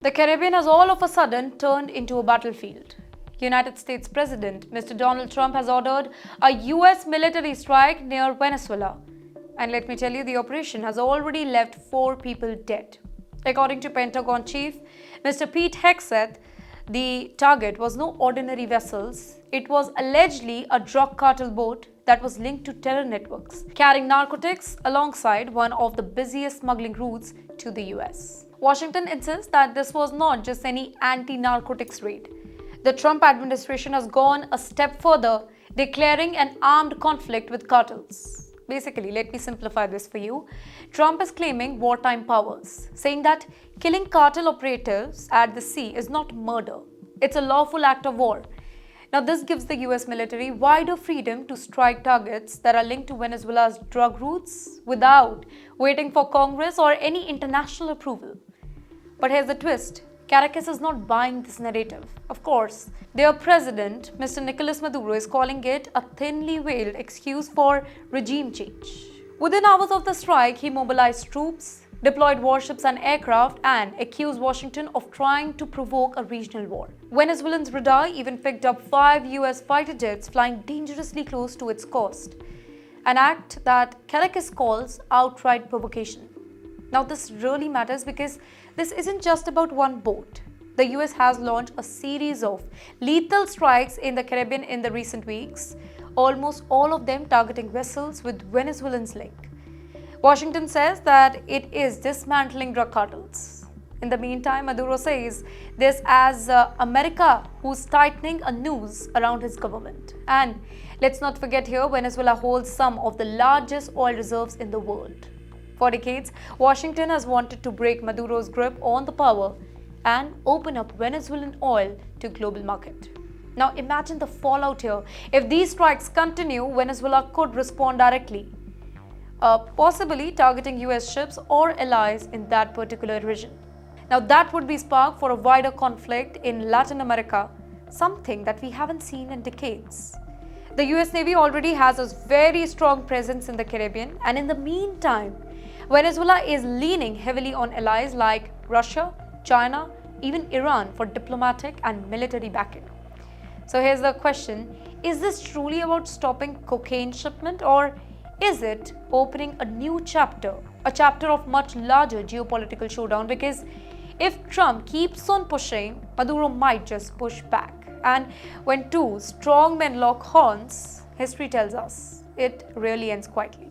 The Caribbean has all of a sudden turned into a battlefield. United States President Mr. Donald Trump has ordered a US military strike near Venezuela. And let me tell you, the operation has already left 4 people dead. According to Pentagon chief Mr. Pete Hegseth, the target was no ordinary vessels. It was allegedly a drug cartel boat that was linked to terror networks, carrying narcotics alongside one of the busiest smuggling routes to the US. Washington insists that this was not just any anti-narcotics raid. The Trump administration has gone a step further, declaring an armed conflict with cartels. Basically, let me simplify this for you. Trump is claiming wartime powers, saying that killing cartel operatives at the sea is not murder. It's a lawful act of war. Now, this gives the US military wider freedom to strike targets that are linked to Venezuela's drug routes without waiting for Congress or any international approval. But here's the twist. Caracas is not buying this narrative. Of course, their president, Mr. Nicolas Maduro, is calling it a thinly veiled excuse for regime change. Within hours of the strike, he mobilized troops, deployed warships and aircraft, and accused Washington of trying to provoke a regional war. Venezuelan's radar even picked up 5 US fighter jets flying dangerously close to its coast, an act that Caracas calls outright provocation. Now, this really matters because this isn't just about one boat. The US has launched a series of lethal strikes in the Caribbean in the recent weeks, almost all of them targeting vessels with Venezuelans link. Washington says that it is dismantling drug cartels. In the meantime, Maduro says this as America who's tightening a noose around his government. And let's not forget here, Venezuela holds some of the largest oil reserves in the world. For decades, Washington has wanted to break Maduro's grip on the power and open up Venezuelan oil to global market. Now imagine the fallout here. If these strikes continue, Venezuela could respond directly, possibly targeting US ships or allies in that particular region. Now that would be spark for a wider conflict in Latin America, something that we haven't seen in decades. The US Navy already has a very strong presence in the Caribbean, and in the meantime, Venezuela is leaning heavily on allies like Russia, China, even Iran for diplomatic and military backing. So here's the question, is this truly about stopping cocaine shipment, or is it opening a new chapter, a chapter of much larger geopolitical showdown? Because if Trump keeps on pushing, Maduro might just push back. And when two strong men lock horns, history tells us it really ends quietly.